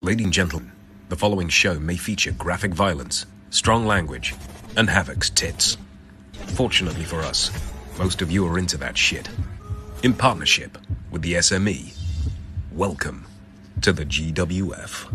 Ladies and gentlemen, the following show may feature graphic violence, strong language, and Havoc's tits. Fortunately for us, most of you are into that shit. In partnership with the SME, welcome to the GWF.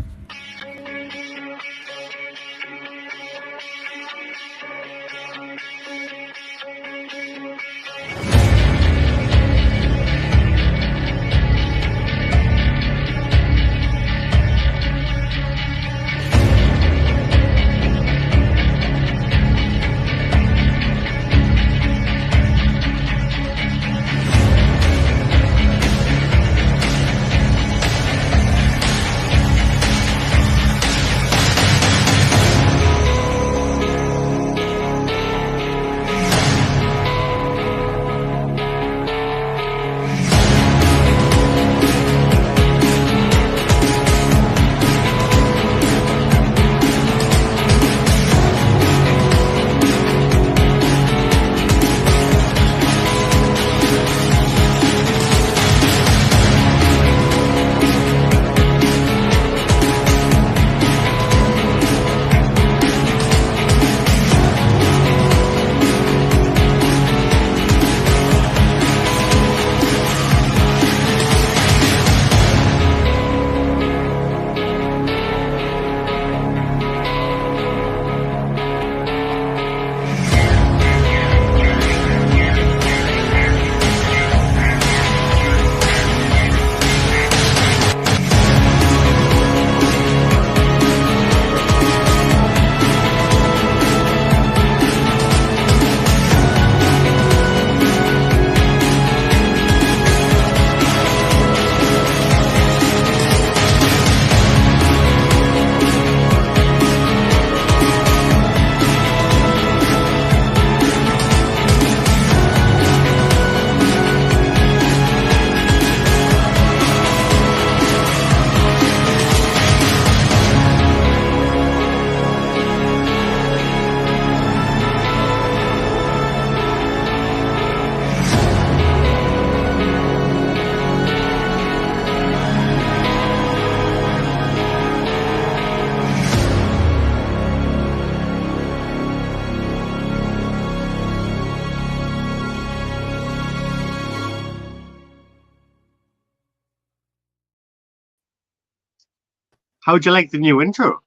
How'd you like the new intro?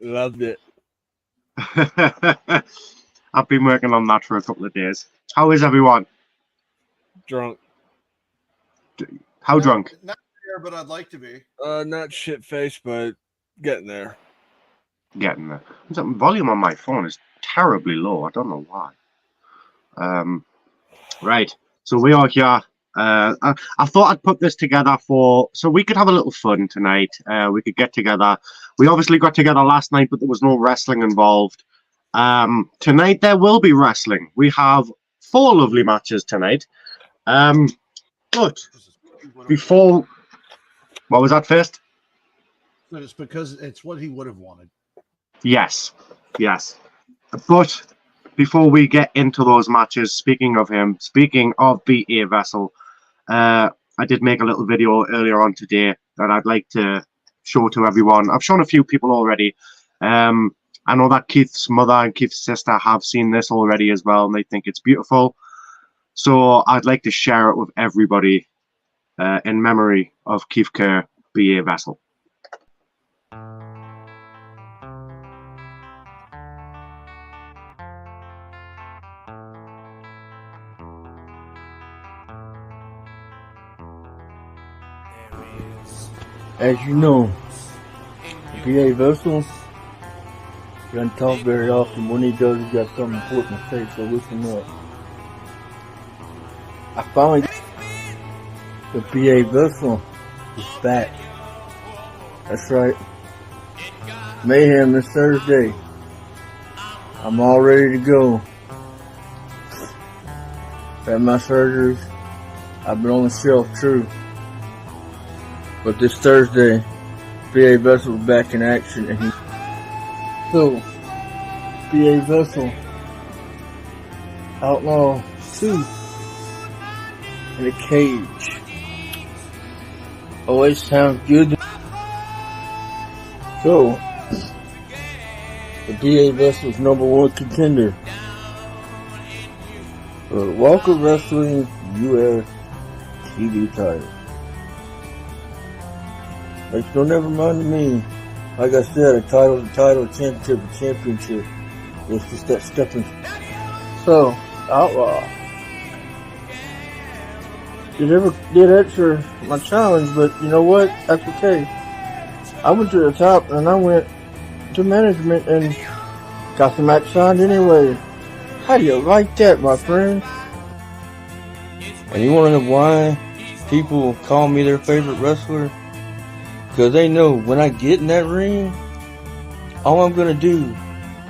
Loved it. I've been working on that for a couple of days. How is everyone? Drunk. How drunk? Not there, but I'd like to be. Not shit-faced, but getting there. Getting there. The volume on my phone is terribly low. I don't know why. Right. So we are here. I thought I'd put this together so we could have a little fun tonight. We could get together. We obviously got together last night, but there was no wrestling involved. Tonight there will be wrestling. We have 4 lovely matches tonight. But before, what was that first? But it's because it's what he would have wanted. Yes. But before we get into those matches, speaking of BA Vessel, I did make a little video earlier on today that I'd like to show to everyone. I've shown a few people already. I know that Keith's mother and Keith's sister have seen this already as well, and they think it's beautiful. So I'd like to share it with everybody in memory of Keith Kerr, BA Vessel. As you know, BA Vessel doesn't talk very often. When he does, he's got something important to say, so listen up. I finally the BA Vessel is back. That's right. Mayhem this Thursday. I'm all ready to go. Had my surgeries. I've been on the shelf, true. But this Thursday, BA Vessel is back in action, and so BA Vessel, Outlaw 2 in a cage. Always sounds good. So, the BA Vessel's #1 contender for the Walker Wrestling US TV title. Makes no never mind to me. Like I said, a title, championship. It's just that stepping. So, Outlaw. Did answer my challenge, but you know what? That's okay. I went to the top and I went to management and got the match signed anyway. How do you like that, my friend? And you want to know why people call me their favorite wrestler? Because they know when I get in that ring, all I'm going to do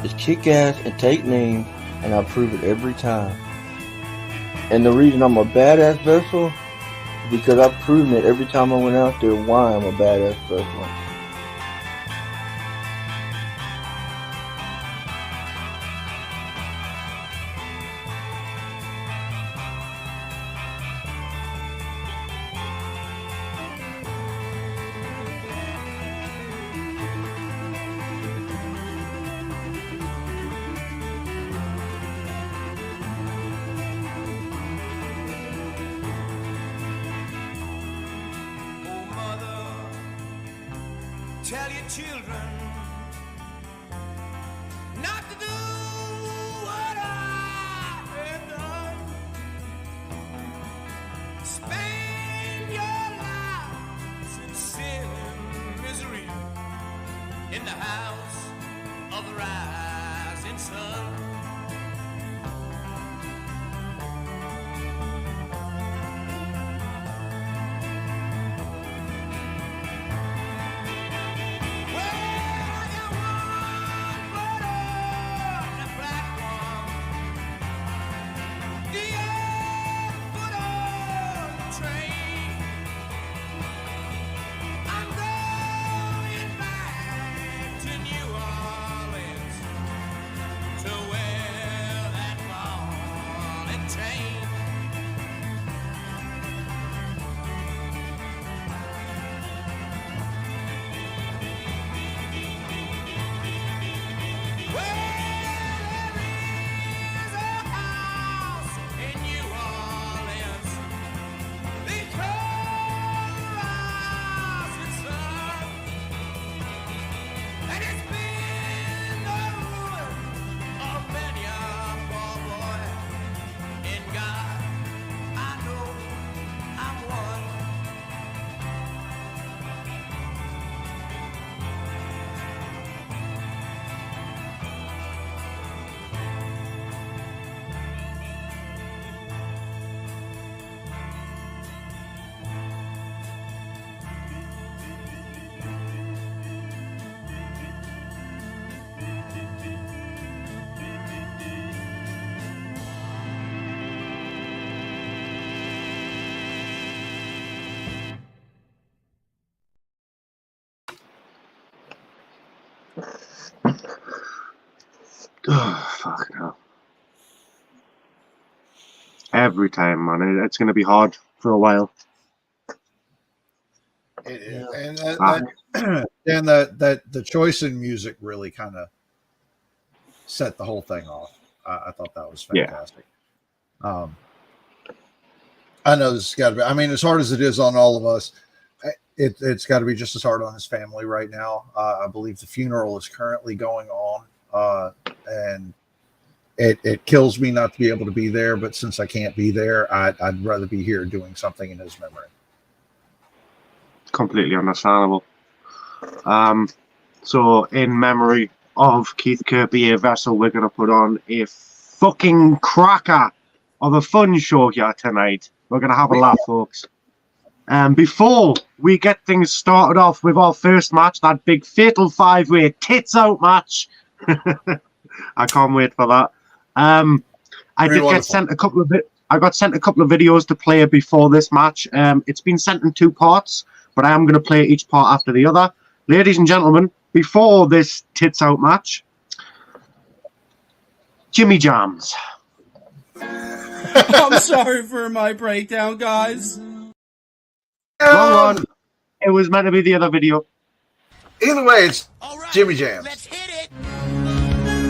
is kick ass and take names, and I prove it every time. And the reason I'm a badass wrestler is because I've proven it every time I went out there why I'm a badass wrestler. Tell your children not to do what I have done. Spend your lives in sin and misery in the house of the rising sun. Oh, fucking hell. Every time, man. It's going to be hard for a while. It is. Yeah. And Ah. that the choice in music really kind of set the whole thing off. I thought that was fantastic. I know this has got to be, I mean, as hard as it is on all of us, it's got to be just as hard on his family right now. I believe the funeral is currently going on, and it kills me not to be able to be there. But since I can't be there, I'd rather be here doing something in his memory. Completely understandable. So in memory of Keith Kerr, a vessel, we're going to put on a fucking cracker of a fun show here tonight. We're going to have a laugh, folks. Before we get things started off with our first match, that big fatal 5-way tits out match. I can't wait for that. I did get sent a couple of I got sent a couple of videos to play before this match. It's been sent in 2 parts, but I am going to play each part after the other. Ladies and gentlemen, before this tits out match, Jimmy Jams. I'm sorry for my breakdown, guys. Wrong one. It was meant to be the other video. Either way, it's All right, Jimmy Jams. let's hit it.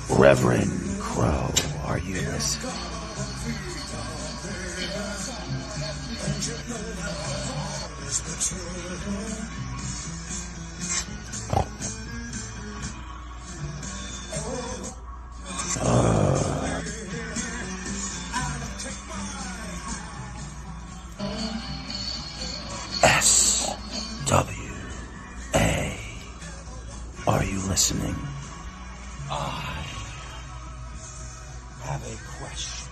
Reverend Crow, are you listening? S-W-A, are you listening? I have a question.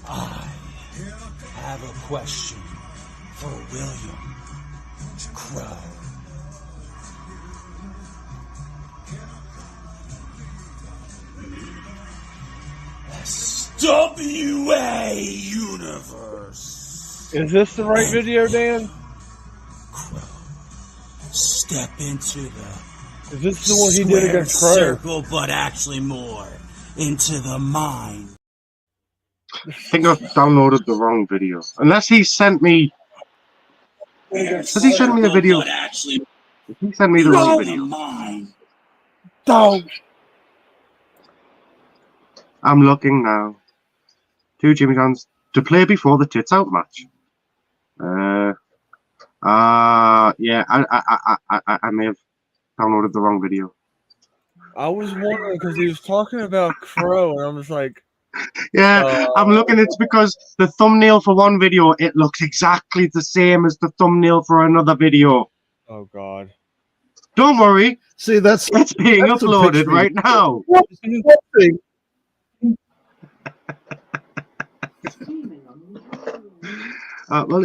I have a question for William Crow. SWA Universe. Is this the right video, Dan? Crow, step into the Is this the one he did square against Kerr? circle, but actually more into the mind. I think I've downloaded the wrong video. Unless he sent me. Has he sent me a video? But actually, He sent me the wrong the video. mind. Don't. I'm looking now. 2 Jimmy John's to play before the tits out match. Yeah, I may have downloaded the wrong video. I was wondering because he was talking about Crow, and I'm just like, Yeah, I'm looking. It's because the thumbnail for one video, it looks exactly the same as the thumbnail for another video. oh God. Don't worry, See, that's it's being that's a uploaded picture. right now. Well,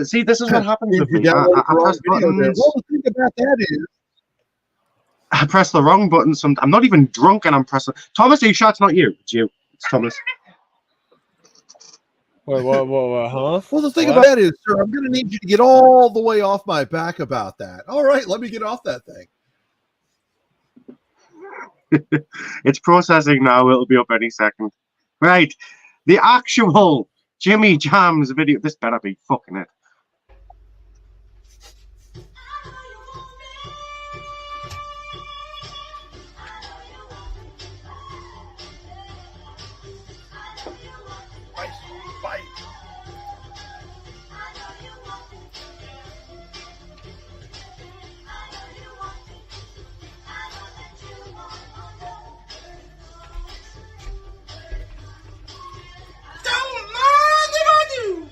see, this is what happens with me. I press buttons. Well, the thing about that is, I press the wrong button. I'm not even drunk, and I'm pressing. Thomas, are you sure it's not you? It's you. It's Thomas. Wait, what, huh? well, the thing What? about that is, sir, I'm going to need you to get all the way off my back about that. All right, let me get off that thing. It's processing now. It'll be up any second. Right. The actual Jimmy Jams video. This better be fucking it. Don't mind if I do.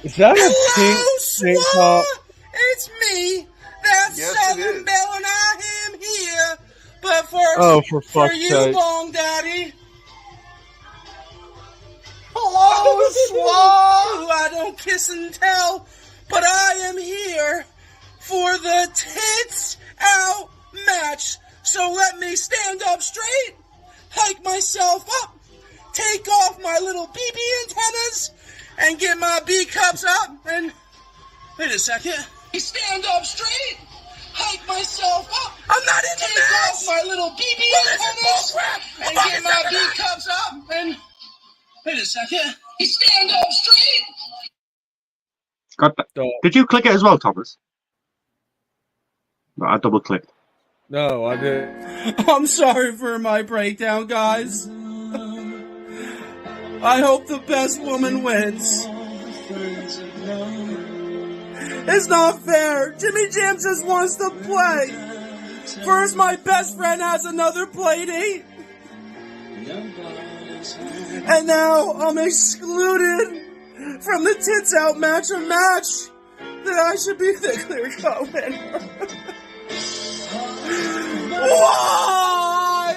Is that a Hello, pink top? Swat. It's me. That's Yes, it Southern is. Belle, and I am here. But first, Oh, for fuck's you, sake. Long Daddy. Hello, Swat! Ooh, I don't kiss and tell, but I am here for the tits out match. So let me stand up straight, hike myself up, take off my little BB antennas, and get my B cups up. And wait a second, stand up straight, hike myself up. I'm not in the match. Take off my little BB antennas and get my B cups up. And wait a second, stand up straight. Got that. Don't. Did you click it as well, Thomas? I double clicked. No, I didn't. I'm sorry for my breakdown, guys. I hope the best woman wins. It's not fair. Jimmy Jam just wants to play. First, my best friend has another play date. And now I'm excluded from the tits out match, a match that I should be the clear-cut winner. Why?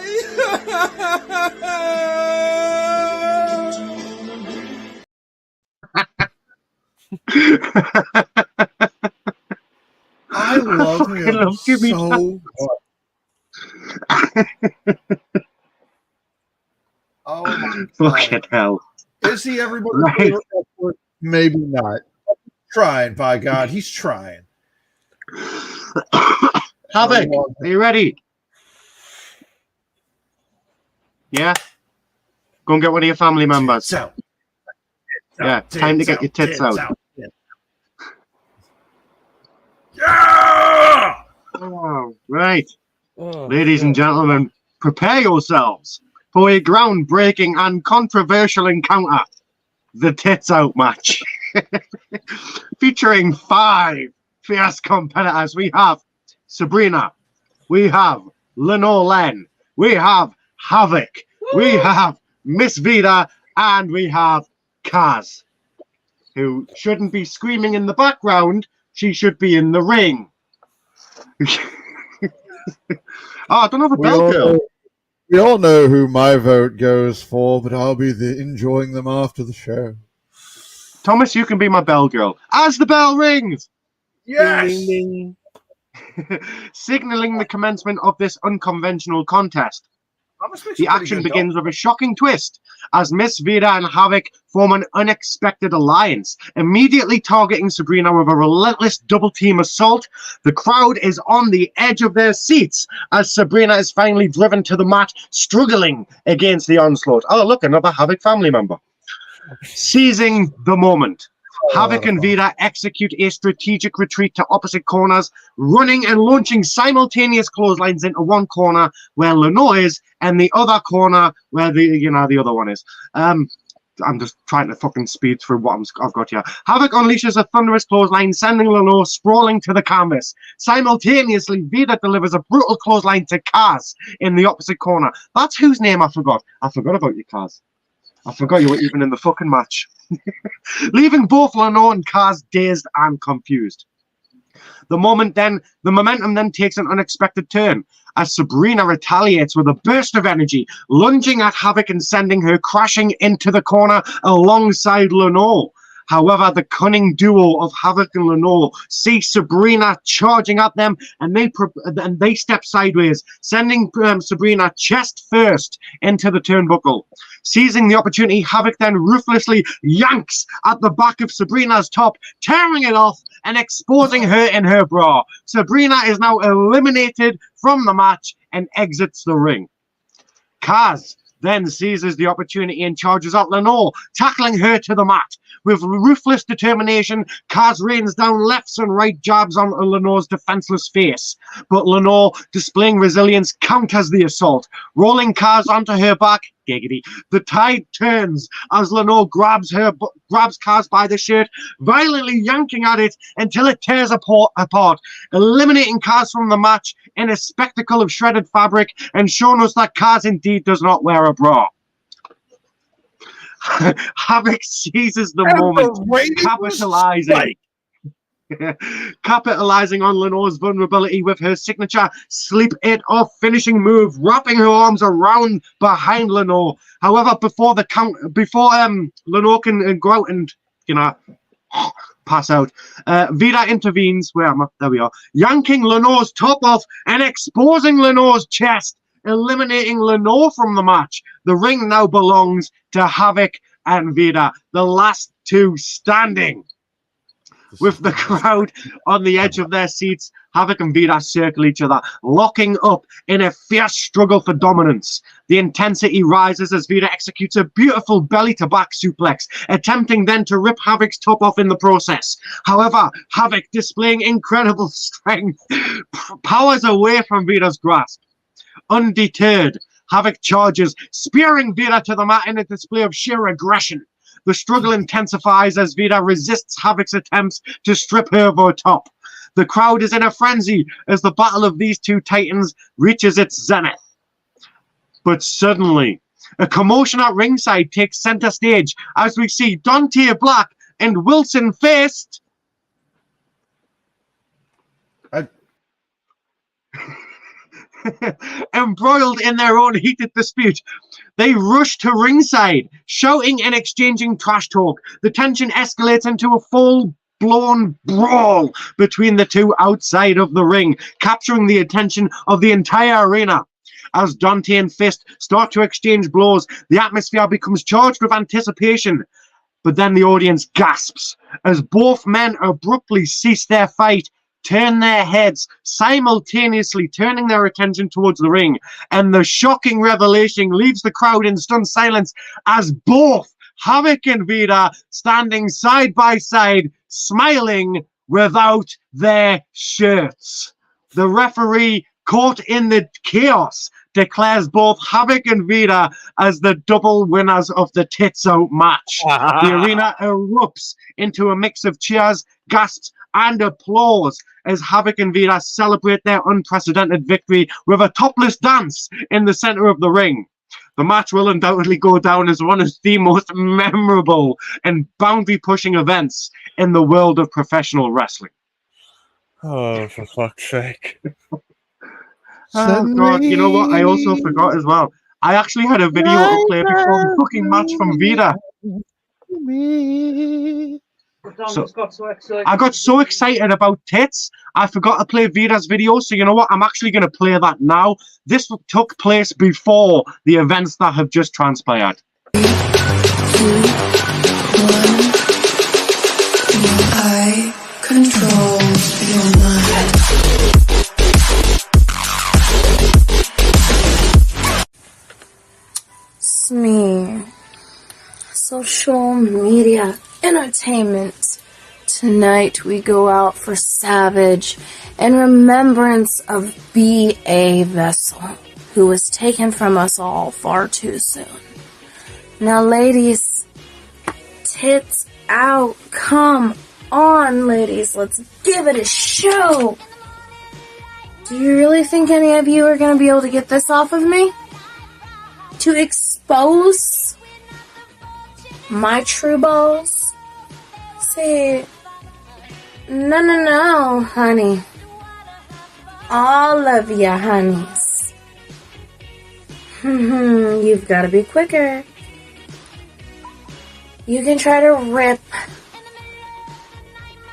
I love him so much. Oh my Fucking hell. Is he everybody's favorite wrestler? Maybe not. Trying, by God, he's trying. Havoc, are you ready? Yeah? Go and get one of your family members. Yeah, time to get your tits out. Yeah! Oh, right. Oh, Ladies and gentlemen, prepare yourselves for a groundbreaking and controversial encounter. The Tits Out match. Featuring 5 fierce competitors. We have Sabrina. We have Lenore Len. We have Havoc. We have Miss Vida. And we have Kaz, who shouldn't be screaming in the background. She should be in the ring. I don't have a bell girl. We all know who my vote goes for, but I'll be enjoying them after the show. Thomas, you can be my bell girl. As the bell rings! Yes! Ding, ding. Signaling the commencement of this unconventional contest. The action begins with a shocking twist as Miss Vida and Havoc form an unexpected alliance, immediately targeting Sabrina with a relentless double-team assault. The crowd is on the edge of their seats as Sabrina is finally driven to the mat, struggling against the onslaught. Oh, look, another Havoc family member. Seizing the moment, Havoc and Vida execute a strategic retreat to opposite corners, running and launching simultaneous clotheslines into one corner where Lenore is, and the other corner where the other one is. I'm just trying to fucking speed through what I've got here. Havoc unleashes a thunderous clothesline, sending Lenore sprawling to the canvas. Simultaneously, Vida delivers a brutal clothesline to Kaz in the opposite corner. That's whose name I forgot. I forgot about you, Kaz. I forgot you were even in the fucking match. Leaving both Lenore and Kaz dazed and confused. The momentum then takes an unexpected turn as Sabrina retaliates with a burst of energy, lunging at Havoc and sending her crashing into the corner alongside Lenore. However, the cunning duo of Havoc and Lenore see Sabrina charging at them, and they step sideways, sending Sabrina chest first into the turnbuckle. Seizing the opportunity, Havoc then ruthlessly yanks at the back of Sabrina's top, tearing it off and exposing her in her bra. Sabrina is now eliminated from the match and exits the ring. Kaz then seizes the opportunity and charges at Lenore, tackling her to the mat. With ruthless determination, Kaz rains down lefts and right jabs on Lenore's defenseless face. But Lenore, displaying resilience, counters the assault. Rolling Kaz onto her back, giggity, the tide turns as Lenore grabs Kaz by the shirt, violently yanking at it until it tears apart, eliminating Kaz from the match in a spectacle of shredded fabric and showing us that Kaz indeed does not wear a bra. Havoc seizes the moment, capitalizing on Lenore's vulnerability with her signature sleep it off finishing move, wrapping her arms around behind Lenore. However, before Lenore can go out and pass out, Vida intervenes. There we are, yanking Lenore's top off and exposing Lenore's chest, eliminating Lenore from the match. The ring now belongs to Havoc and Vida, the last two standing. With the crowd on the edge of their seats, Havoc and Vida circle each other, locking up in a fierce struggle for dominance. The intensity rises as Vida executes a beautiful belly-to-back suplex, attempting then to rip Havoc's top off in the process. However, Havoc, displaying incredible strength, powers away from Vida's grasp. Undeterred, Havoc charges, spearing Vida to the mat in a display of sheer aggression. The struggle intensifies as Vida resists Havoc's attempts to strip her of her top. The crowd is in a frenzy as the battle of these two titans reaches its zenith. But suddenly, a commotion at ringside takes center stage as we see Dante Black and Wilson Fist embroiled in their own heated dispute. They rush to ringside, shouting and exchanging trash talk. The tension escalates into a full-blown brawl between the two outside of the ring, capturing the attention of the entire arena. As Dante and Fist start to exchange blows, the atmosphere becomes charged with anticipation. But then the audience gasps as both men abruptly cease their fight, turn their heads, simultaneously turning their attention towards the ring. And the shocking revelation leaves the crowd in stunned silence as both Havoc and Vida standing side by side, smiling without their shirts. The referee, caught in the chaos, declares both Havoc and Vida as the double winners of the Tits Out match. The arena erupts into a mix of cheers, gasps, and applause as Havoc and Vida celebrate their unprecedented victory with a topless dance in the center of the ring. The match will undoubtedly go down as one of the most memorable and boundary-pushing events in the world of professional wrestling. Oh, for fuck's sake. Oh, God. You know what? I also forgot as well. I actually had a video to play before the fucking match from Vida. So, I got so excited about tits, I forgot to play Vida's video. So you know what? I'm actually going to play that now. This took place before the events that have just transpired. 3, 2, 1. I control your mind. It's me. Social media entertainment. Tonight we go out for Savage in remembrance of B.A. Vessel, who was taken from us all far too soon. Now, ladies, tits out. Come on, ladies. Let's give it a show. Do you really think any of you are going to be able to get this off of me? To expose my true balls? Say, no, honey. All of ya honeys. You've got to be quicker. You can try to rip,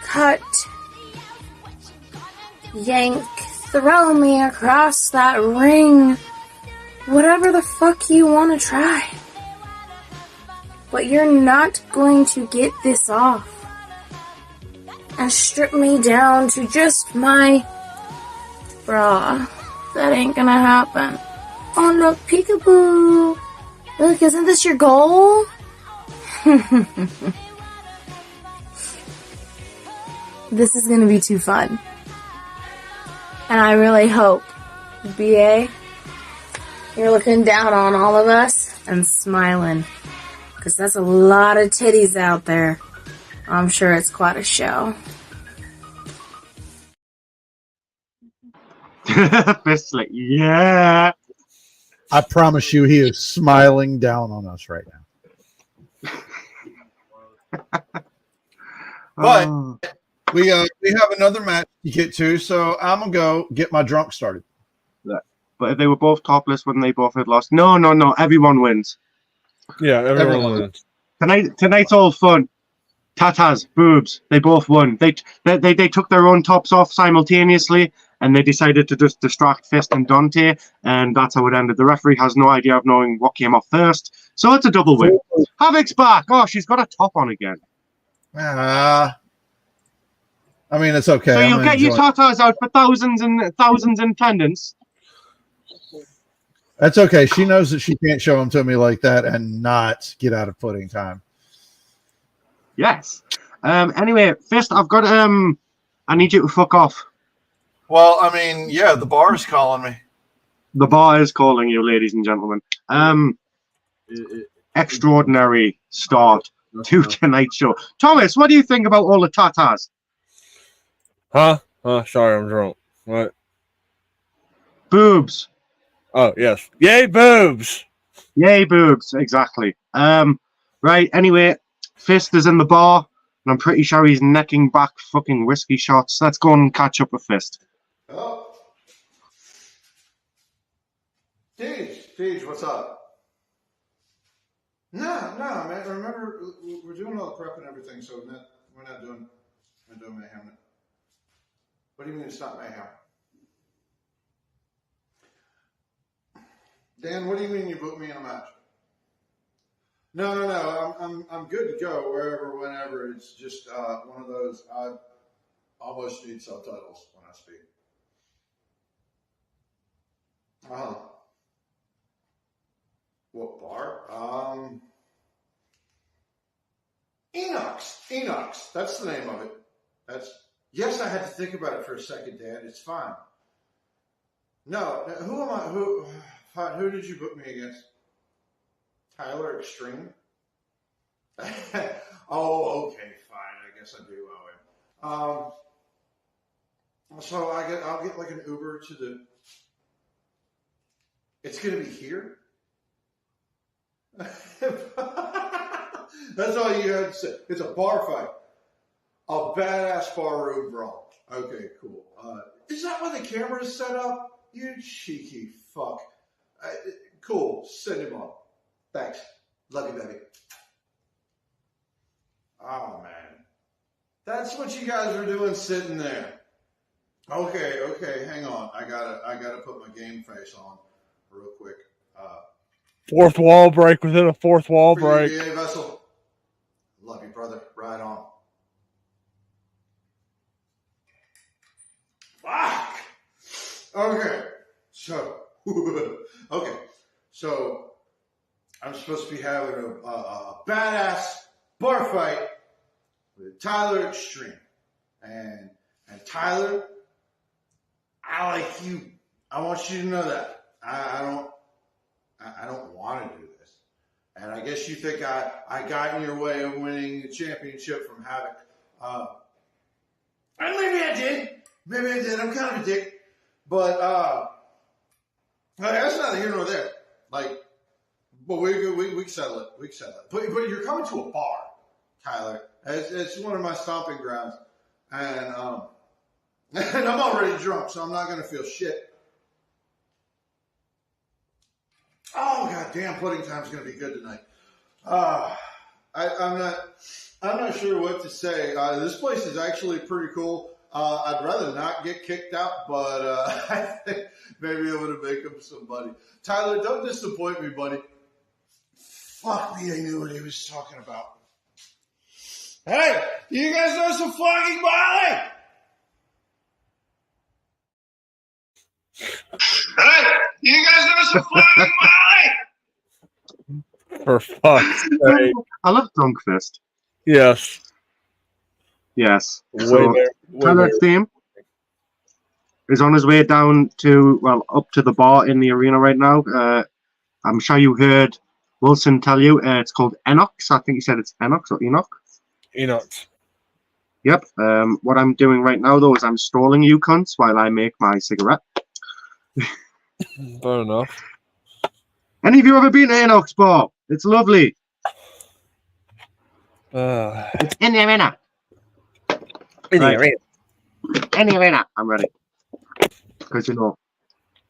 cut, yank, throw me across that ring. Whatever the fuck you want to try. But you're not going to get this off and strip me down to just my bra. That ain't gonna happen. Oh, look, peekaboo. Look, isn't this your goal? This is gonna be too fun. And I really hope, BA, you're looking down on all of us and smiling. Because that's a lot of titties out there. I'm sure it's quite a show. Fist like, yeah. I promise you, he is smiling down on us right now. But we have another match to get to, so I'm gonna go get my drunk started. But if they were both topless, wouldn't they both have lost? No. Everyone wins. Yeah, everyone wins. Tonight's all fun. Tatas, boobs, they both won. They took their own tops off simultaneously, and they decided to just distract Fist and Dante, and that's how it ended. The referee has no idea of knowing what came off first, so it's a double win. Havoc's back. Oh, she's got a top on again. I mean, it's okay. So I'm you'll gonna get your enjoy- tatas out for thousands and thousands in attendance. That's okay. She knows that she can't show them to me like that and not get out of pudding time. Yes. Anyway, Fist, I've got I need you to fuck off. Well, I mean, yeah, the bar is calling me. The bar is calling you, ladies and gentlemen. Extraordinary start to tonight's show. Thomas, what do you think about all the tatas? Huh? Oh, sorry, I'm drunk. What? Boobs. Oh, yes. Yay, boobs! Yay, boobs. Exactly. Right, anyway, Fist is in the bar, and I'm pretty sure he's necking back fucking whiskey shots. Let's go and catch up with Fist. Oh. Deej, what's up? No, man. Remember, we're doing all the prep and everything, so we're not doing mayhem. What do you mean it's not mayhem? Dan, what do you mean you booked me in a match? No. I'm good to go wherever, whenever. It's just one of those. I almost need subtitles when I speak. What bar? Enox. That's the name of it. Yes, I had to think about it for a second, Dad. It's fine. No, who am I? Who did you book me against? Tyler Extreme? Oh, okay, fine. I guess I do owe him. So I'll get like an Uber to the. It's gonna be here. That's all you had to say. It's a bar fight. A badass bar room brawl. Okay, cool. Is that why the camera's set up? You cheeky fuck. Cool. Send him on. Thanks. Love you, baby. Oh, man. That's what you guys are doing sitting there. Okay. Hang on. I gotta put my game face on real quick. Fourth wall break within a fourth wall break. Yeah, Vessel. Love you, brother. Right on. Fuck. Okay. So I'm supposed to be having a badass bar fight with Tyler Extreme. And Tyler, I like you. I want you to know that. I don't want to do this. And I guess you think I got in your way of winning the championship from Havoc. And maybe I did. I'm kind of a dick. But that's neither here nor there. Like, but we can settle it. But you're coming to a bar, Tyler. It's one of my stomping grounds. And I'm already drunk, so I'm not going to feel shit. Oh, goddamn, pudding time's going to be good tonight. I'm not sure what to say. This place is actually pretty cool. I'd rather not get kicked out, but I think maybe I'm going to make up somebody. Tyler, don't disappoint me, buddy. Fuck me, I knew what he was talking about. Hey, you guys know some fucking Molly? Hey, you guys know some fucking Molly? For fuck's sake. I love Drunk Fist. Yes. So Tyler Extreme is on his way down to, up to the bar in the arena right now. I'm sure you heard Wilson tell you it's called Enox. I think he said it's Enox or Enoch. Enoch. Yep. What I'm doing right now, though, is I'm stalling you cunts while I make my cigarette. Fair enough. Any of you ever been to Enoch's bar? It's lovely. It's in the arena. In Right. the arena. In the arena. I'm ready. Because,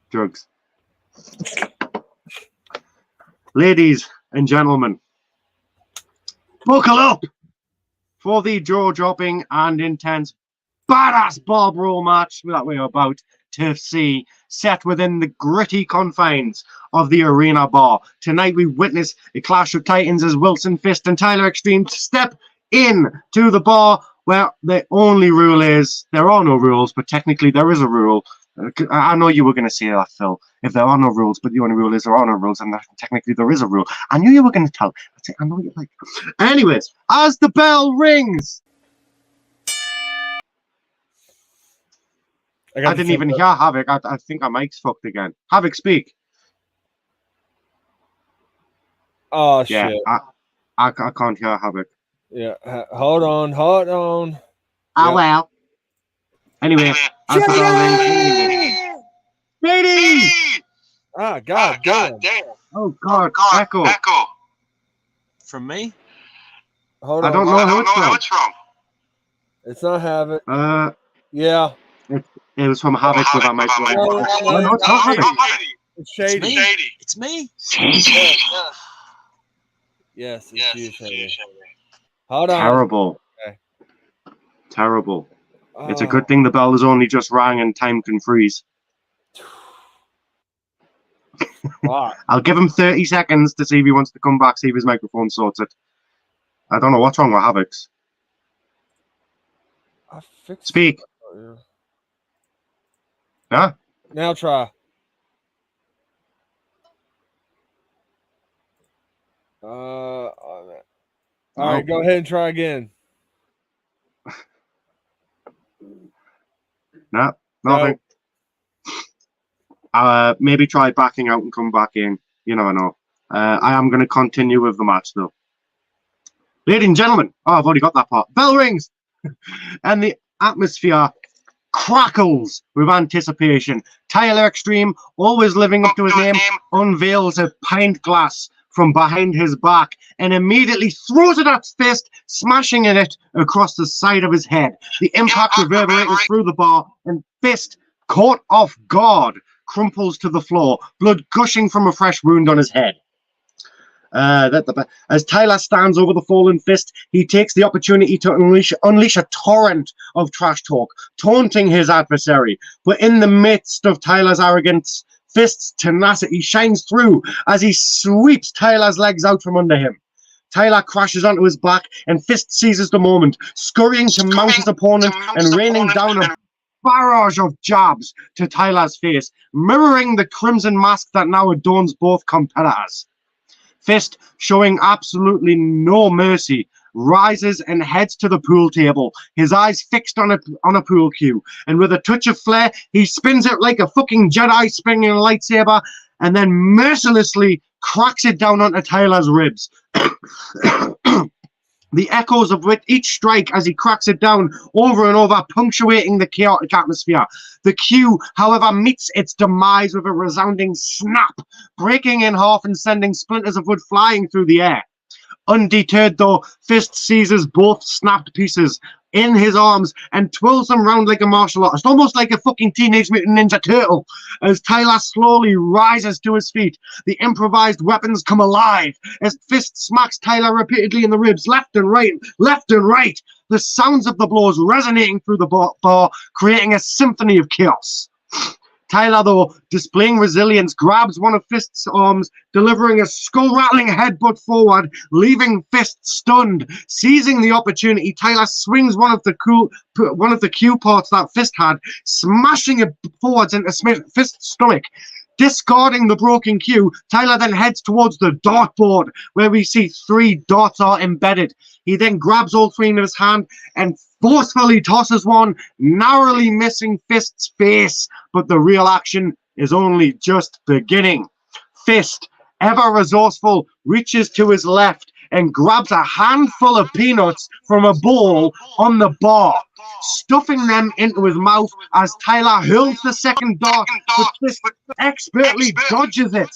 drugs. Ladies and gentlemen, buckle up for the jaw-dropping and intense badass bar brawl match that we're about to see, set within the gritty confines of the arena bar. Tonight we witness a clash of titans as Wilson Fist and Tyler Extreme step in to the bar Well, the only rule is there are no rules, but technically there is a rule. I know you were going to say that, Phil. If there are no rules, but the only rule is there are no rules, and technically there is a rule. I knew you were going to tell. I know you like. Anyways, as the bell rings, I didn't even hear Havoc. I think our mic's fucked again. Havoc, speak. Oh Yeah, shit! I can't hear Havoc. Yeah, hold on. Oh Yep. well. Anyway, as the bell rings, Brady! Ah, god damn. Oh God, echo. From me? Hold on. I don't know who it's from. It's not Havoc. Yeah. It was from Havoc with our microphone. No, it's not Havoc. It's Shady. It's me. Yes, it's you, Shady. Hold on. Terrible. Okay. Terrible. It's a good thing the bell has only just rang and time can freeze. I'll give him 30 seconds to see if he wants to come back, see if his microphone sorts it. I don't know what's wrong with Havoc's. Speak. Yeah? Now try. All right, go ahead and try again. No, nothing. Maybe try backing out and come back in. You never know. I am going to continue with the match, though. Ladies and gentlemen, I've already got that part. Bell rings, and the atmosphere crackles with anticipation. Tyler Extreme, always living up to his name, unveils a pint glass from behind his back and immediately throws it at Fist, smashing it across the side of his head. The impact reverberates through the bar, and Fist, caught off guard, crumples to the floor, blood gushing from a fresh wound on his head. As Tyler stands over the fallen Fist, he takes the opportunity to unleash a torrent of trash talk, taunting his adversary. But in the midst of Tyler's arrogance, Fist's tenacity shines through as he sweeps Tyler's legs out from under him. Tyler crashes onto his back, and Fist seizes the moment, scurrying to mount his opponent and raining down a barrage of jabs to Tyler's face, mirroring the crimson mask that now adorns both competitors. Fist, showing absolutely no mercy, rises and heads to the pool table, his eyes fixed on a pool cue, and with a touch of flair, he spins it like a fucking Jedi spinning a lightsaber, and then mercilessly cracks it down onto Tyler's ribs. The echoes of each strike as he cracks it down over and over, punctuating the chaotic atmosphere. The cue, however, meets its demise with a resounding snap, breaking in half and sending splinters of wood flying through the air. Undeterred, though, Fist seizes both snapped pieces in his arms and twirls them round like a martial artist, almost like a fucking Teenage Mutant Ninja Turtle. As Tyler slowly rises to his feet, the improvised weapons come alive as Fist smacks Tyler repeatedly in the ribs, left and right, the sounds of the blows resonating through the bar, creating a symphony of chaos. Tyler, though, displaying resilience, grabs one of Fist's arms, delivering a skull-rattling headbutt forward, leaving Fist stunned. Seizing the opportunity, Tyler swings one of the cue parts that Fist had, smashing it forwards into Fist's stomach. Discarding the broken cue, Tyler then heads towards the dartboard, where we see 3 darts are embedded. He then grabs all 3 in his hand and forcefully tosses one, narrowly missing Fist's face. But the real action is only just beginning. Fist, ever resourceful, reaches to his left and grabs a handful of peanuts from a bowl on the bar, stuffing them into his mouth as Tyler hurls the second dart, but Fist expertly dodges it.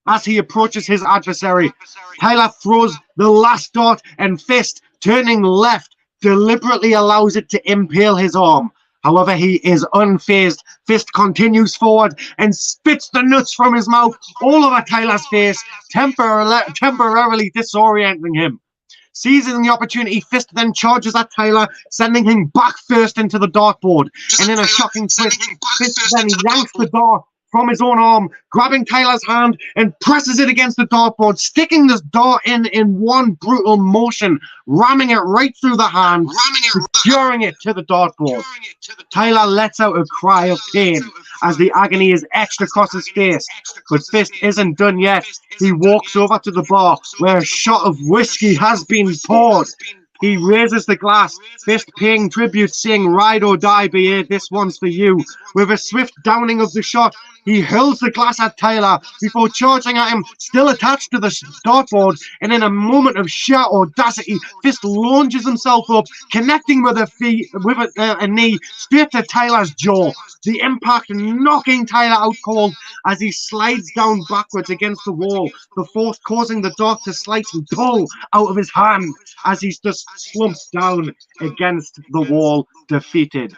As he approaches his adversary, Tyler throws the last dart, and Fist, turning left, deliberately allows it to impale his arm. However, he is unfazed. Fist continues forward and spits the nuts from his mouth all over Tyler's face, temporarily disorienting him. Seizing the opportunity, Fist then charges at Tyler, sending him back first into the dartboard. And in a shocking twist, Fist then yanks the dart from his own arm, grabbing Tyler's hand and presses it against the dartboard, sticking this dart in one brutal motion, ramming it right through the hand, securing it to the dartboard. Tyler lets out a cry of pain as the agony is etched across his face, but Fist isn't done yet. He walks over to the bar where a shot of whiskey has been poured. He raises the glass, Fist paying tribute, saying, "Ride or die, BA, this one's for you." With a swift downing of the shot, he hurls the glass at Tyler before charging at him, still attached to the dartboard, and in a moment of sheer audacity, Fist launches himself up, connecting with a knee straight to Tyler's jaw. The impact knocking Tyler out cold as he slides down backwards against the wall, the force causing the dart to slice and pull out of his hand as he just slumps down against the wall, defeated.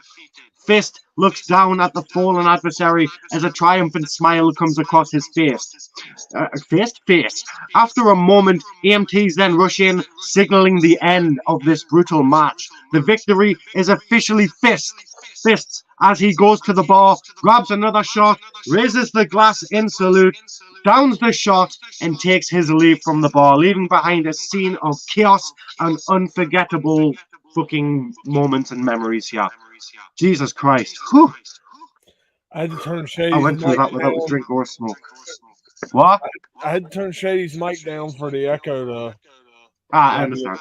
Fist looks down at the fallen adversary as a triumphant smile comes across his face. Face. After a moment, EMTs then rush in, signaling the end of this brutal match. The victory is officially Fist's as he goes to the bar, grabs another shot, raises the glass in salute, downs the shot, and takes his leave from the bar, leaving behind a scene of chaos and unforgettable fucking moments and memories here. Jesus Christ. Whew. I had to turn Shady's I went through that without a drink or a smoke. What? I had to turn Shady's mic down for the echo to... I understand.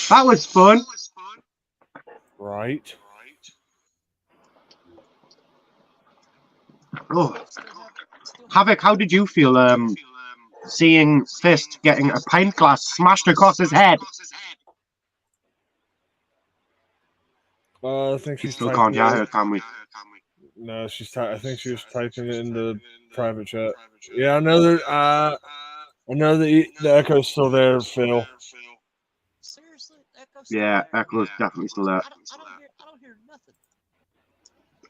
That was fun. Right. Oh. Havoc, how did you feel seeing Fist getting a pint glass smashed across his head? I think she's still can't hear her, can we? No, I think she was typing it in the private chat. Yeah, I know that. I know the echo's still there, Phil. Yeah, echo's definitely still there.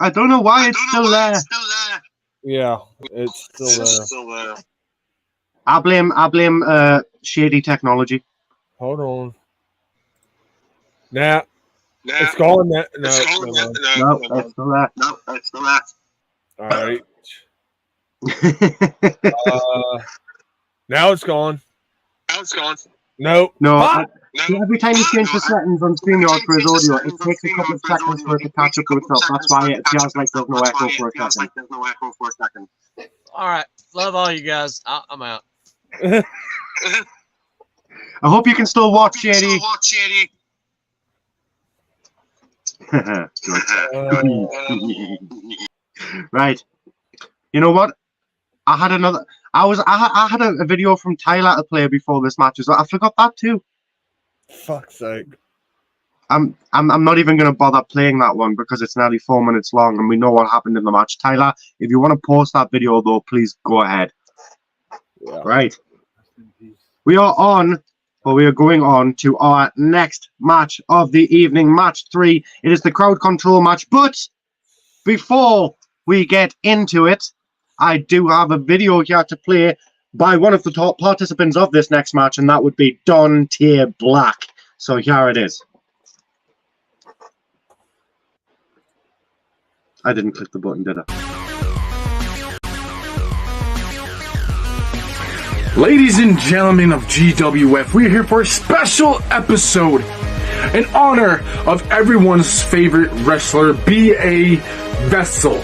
I don't know why it's still there. Yeah, it's still there. I blame shady technology. Hold on. Nah. It's gone. No, it's still there. No, it's still there. All right. Now it's gone. Nope. No. Every time you change the settings on StreamYard for his audio, it takes a couple of seconds for it to catch up with itself. That's why it feels like there's no echo for a second. All right. Love all you guys. I'm out. I hope you can still watch, Shady. Right. You know what? I had a video from Tyler to play before this match as well. I forgot that too. Fuck's sake. I'm not even gonna bother playing that one because it's nearly 4 minutes long and we know what happened in the match. Tyler, if you want to post that video though, please go ahead. Yeah. Right. We are going on to our next match of the evening, match 3. It is the crowd control match. But before we get into it, I do have a video here to play by one of the top participants of this next match, and that would be Dante Black. So here it is. I didn't click the button, did I? Ladies and gentlemen of GWF, we're here for a special episode in honor of everyone's favorite wrestler, B.A. Vessel.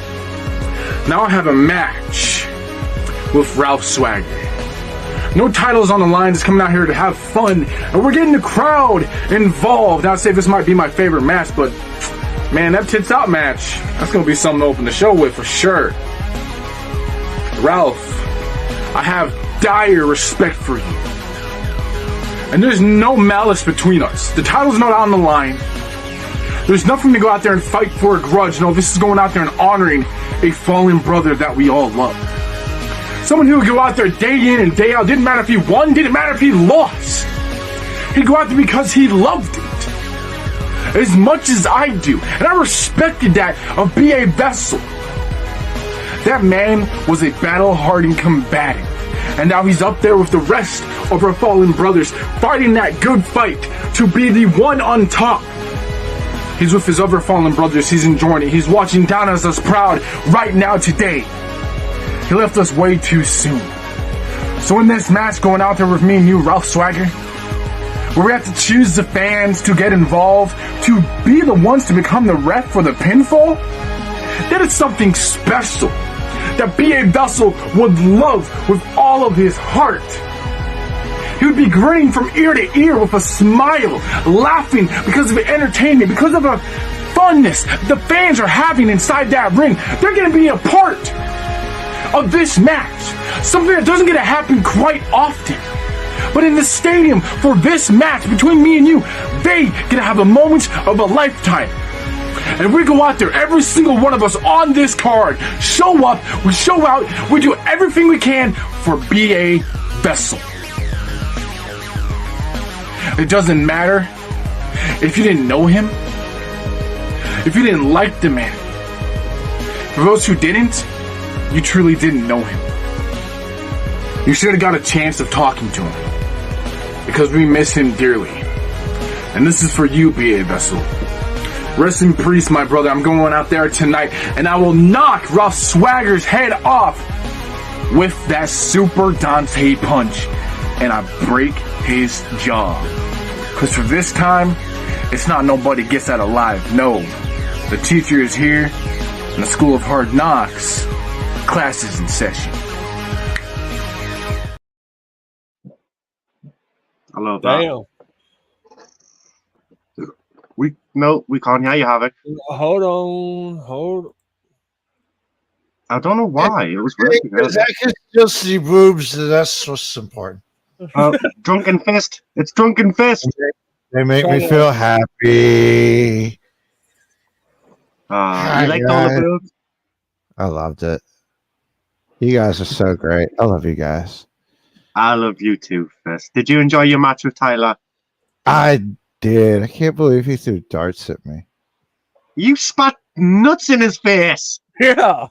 Now I have a match with Ralph Swagger. No titles on the line, just coming out here to have fun, and we're getting the crowd involved. I'd say this might be my favorite match, but man, that tits out match, that's going to be something to open the show with for sure. Ralph, I have dire respect for you. And there's no malice between us. The title's not on the line. There's nothing to go out there and fight for a grudge. No, this is going out there and honoring a fallen brother that we all love. Someone who would go out there day in and day out. Didn't matter if he won, didn't matter if he lost. He'd go out there because he loved it as much as I do. And I respected that of B.A. Vessel. That man was a battle-hardened combatant. And now he's up there with the rest of our fallen brothers, fighting that good fight to be the one on top. He's with his other fallen brothers. He's enjoying it. He's watching down as us proud right now today. He left us way too soon. So in this match going out there with me and you, Ralph Swagger, where we have to choose the fans to get involved, to be the ones to become the ref for the pinfall, that is something special that B.A. Vessel would love with all of his heart. He would be grinning from ear to ear with a smile, laughing because of the entertainment, because of the funness the fans are having inside that ring. They're going to be a part of this match, something that doesn't get to happen quite often. But in the stadium for this match between me and you, they get to have a moment of a lifetime. And we go out there, every single one of us on this card, show up, we show out, we do everything we can for B.A. Vessel. It doesn't matter if you didn't know him, if you didn't like the man. For those who didn't, you truly didn't know him. You should have got a chance of talking to him, because we miss him dearly. And this is for you, B.A. Vessel. Rest in peace, my brother. I'm going out there tonight, and I will knock Ralph Swagger's head off with that super Dante punch, and I break his jaw. Because for this time, it's not nobody gets out alive. No, the teacher is here, and the School of Hard Knocks class is in session. I love that. Damn. We can't hear you, Havoc. Hold on. I don't know why. It was working. I can still see boobs. That's what's important. Drunken Fist. It's Drunken Fist. They make me feel happy. You liked all the boobs? I loved it. You guys are so great. I love you guys. I love you too, Fist. Did you enjoy your match with Tyler? I did. I can't believe he threw darts at me. You spat nuts in his face. Yeah.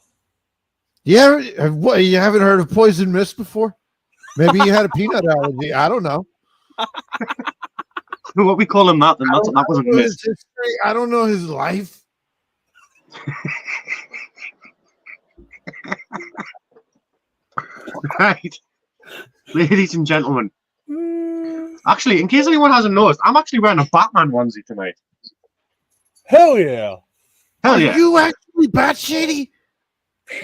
Yeah. What? You haven't heard of poison mist before? Maybe you had a peanut allergy. I don't know. What we call him that? That wasn't mist. I don't know his life. Right. Ladies and gentlemen. Actually, in case anyone hasn't noticed, I'm actually wearing a Batman onesie tonight. Hell yeah. Hell yeah. Are you actually bat shady?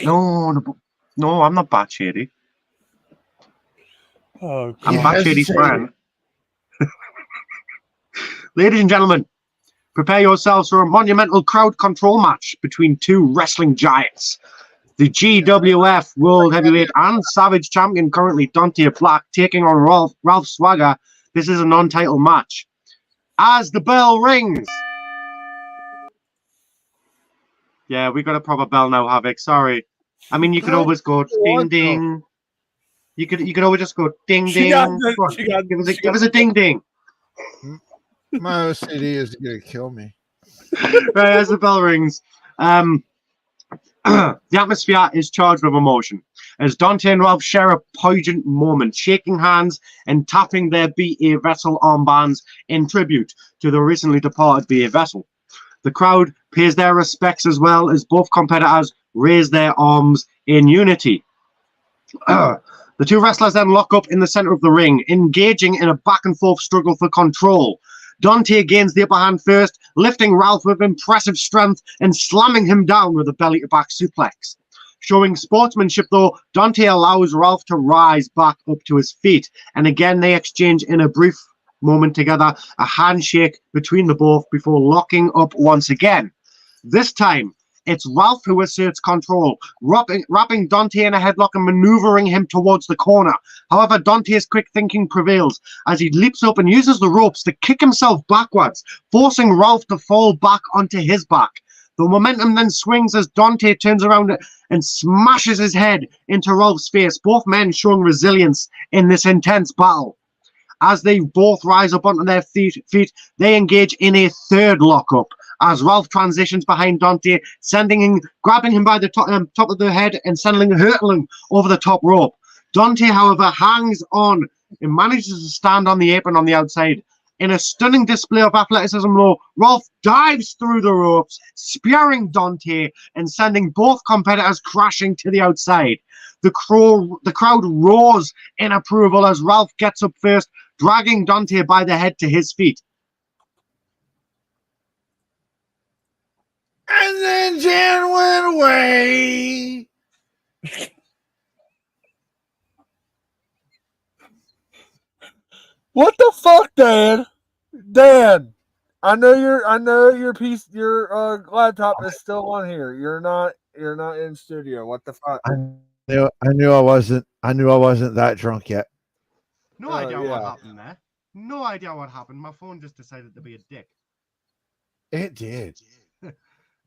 No, I'm not bat shady. Oh, I'm bat shady's friend. Ladies and gentlemen, prepare yourselves for a monumental crowd control match between two wrestling giants. The GWF World Heavyweight and Savage Champion, currently Dante Black, taking on Ralph Swagger. This is a non-title match. As the bell rings. Yeah, we got a proper bell now, Havoc. Sorry. I mean, you could always go ding ding. You could always just go ding ding. Give us a ding ding. My OCD is gonna kill me. Right, as the bell rings. The atmosphere is charged with emotion as Dante and Ralph share a poignant moment, shaking hands and tapping their B.A. Vessel armbands in tribute to the recently departed B.A. Vessel. The crowd pays their respects as well as both competitors raise their arms in unity. The two wrestlers then lock up in the center of the ring, engaging in a back-and-forth struggle for control. Dante gains the upper hand first, lifting Ralph with impressive strength and slamming him down with a belly-to-back suplex. Showing sportsmanship, though, Dante allows Ralph to rise back up to his feet, and again they exchange in a brief moment together, a handshake between the both before locking up once again. This time, it's Ralph who asserts control, wrapping Dante in a headlock and maneuvering him towards the corner. However, Dante's quick thinking prevails as he leaps up and uses the ropes to kick himself backwards, forcing Ralph to fall back onto his back. The momentum then swings as Dante turns around and smashes his head into Ralph's face, both men showing resilience in this intense battle. As they both rise up onto their feet, they engage in a third lockup as Ralph transitions behind Dante, grabbing him by the top of the head and hurtling over the top rope. Dante, however, hangs on and manages to stand on the apron on the outside In a stunning display of athleticism, though, Ralph dives through the ropes, spearing Dante and sending both competitors crashing to the outside. The crowd roars in approval as Ralph gets up first, dragging Dante by the head to his feet. And then Jan went away. What the fuck, Dan? Dan, I know your laptop is still on here. You're not in studio. What the fuck? I knew I wasn't that drunk yet. No idea what happened there. No idea what happened. My phone just decided to be a dick. It did.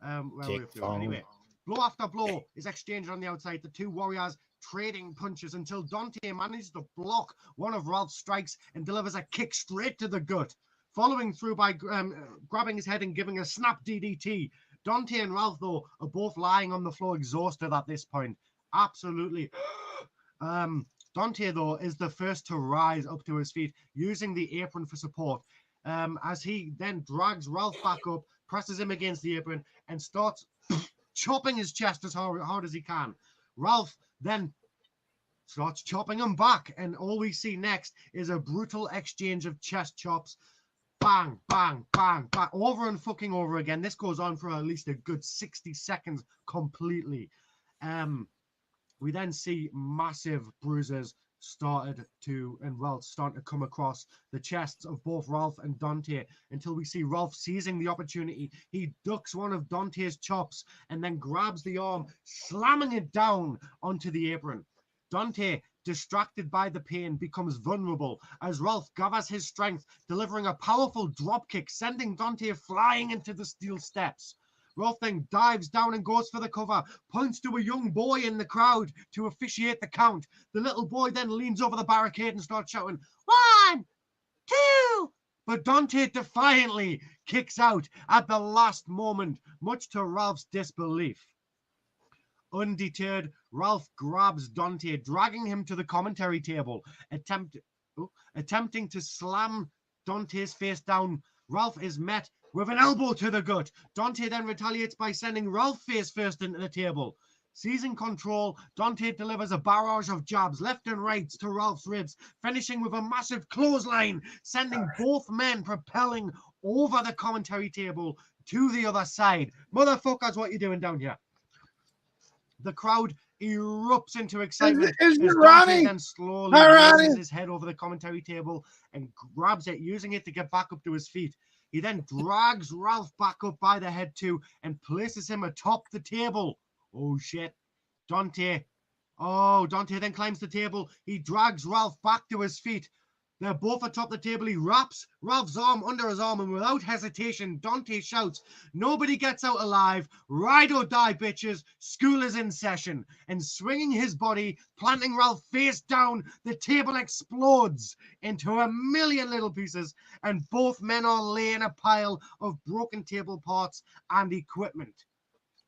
Anyway, blow after blow is exchanged on the outside. The two warriors trading punches until Dante manages to block one of Ralph's strikes and delivers a kick straight to the gut, following through by grabbing his head and giving a snap DDT. Dante and Ralph, though, are both lying on the floor exhausted at this point. Absolutely. Dante, though, is the first to rise up to his feet, using the apron for support, as he then drags Ralph back up, presses him against the apron, and starts chopping his chest as hard as he can. Ralph then starts chopping him back, and all we see next is a brutal exchange of chest chops. Bang, bang, bang, bang, over and fucking over again. This goes on for at least a good 60 seconds completely. We then see massive bruises starting to come across the chests of both Ralph and Dante until we see Ralph seizing the opportunity. He ducks one of Dante's chops and then grabs the arm, slamming it down onto the apron. Dante, distracted by the pain, becomes vulnerable as Ralph gathers his strength, delivering a powerful dropkick, sending Dante flying into the steel steps. Ralph then dives down and goes for the cover, points to a young boy in the crowd to officiate the count. The little boy then leans over the barricade and starts shouting, 1, 2, but Dante defiantly kicks out at the last moment, much to Ralph's disbelief. Undeterred, Ralph grabs Dante, dragging him to the commentary table, attempting to slam Dante's face down. Ralph is met with an elbow to the gut. Dante then retaliates by sending Ralph face first into the table. Seizing control, Dante delivers a barrage of jabs left and right to Ralph's ribs, finishing with a massive clothesline, sending both men propelling over the commentary table to the other side. Motherfuckers, what you doing down here? The crowd erupts into excitement Is as Ronnie? Dante then slowly Hi, raises Ronnie. his head over the commentary table and grabs it, using it to get back up to his feet. He then drags Ralph back up by the head too and places him atop the table. Oh shit. Dante then climbs the table. He drags Ralph back to his feet. They're both atop the table. He wraps Ralph's arm under his arm, and without hesitation, Dante shouts, "Nobody gets out alive. Ride or die, bitches. School is in session." And swinging his body, planting Ralph face down, the table explodes into a million little pieces, and both men are laying a pile of broken table parts and equipment.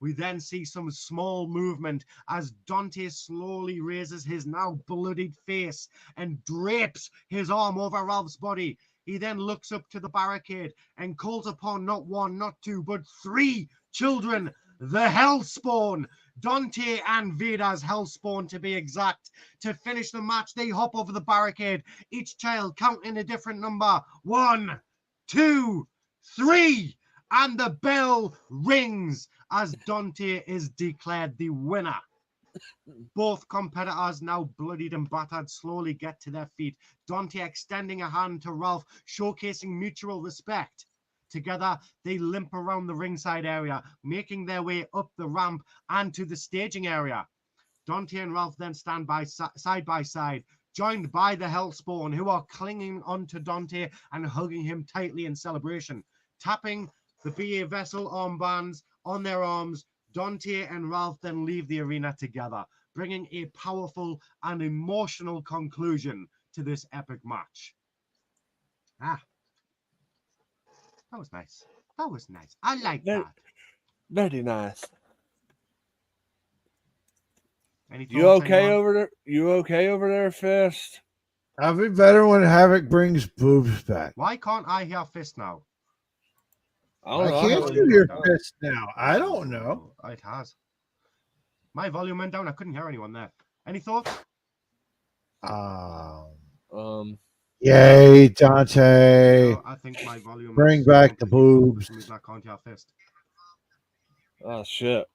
We then see some small movement as Dante slowly raises his now bloodied face and drapes his arm over Ralph's body. He then looks up to the barricade and calls upon not one, not two, but 3 children, the Hellspawn, Dante and Veda's Hellspawn to be exact. To finish the match, they hop over the barricade, each child counting a different number. 1, 2, 3. And the bell rings as Dante is declared the winner. Both competitors, now bloodied and battered, slowly get to their feet. Dante extending a hand to Ralph, showcasing mutual respect. Together, they limp around the ringside area, making their way up the ramp and to the staging area. Dante and Ralph then stand side by side, joined by the Hellspawn, who are clinging onto Dante and hugging him tightly in celebration. Tapping the BA Vessel armbands on their arms, Dante and Ralph then leave the arena together, bringing a powerful and emotional conclusion to this epic match. That was nice. That was nice. I like that. Very nice. Any You thoughts, okay anyone? over there? You okay over there, Fist? I'll be better when Havoc brings boobs back. Why can't I hear fist now? I can't hear your fist now. I don't know. It has. My volume went down. I couldn't hear anyone there. Any thoughts? Yay, Dante. I think my volume. Bring back the boobs. For some reason I can't hear fist. Oh, shit.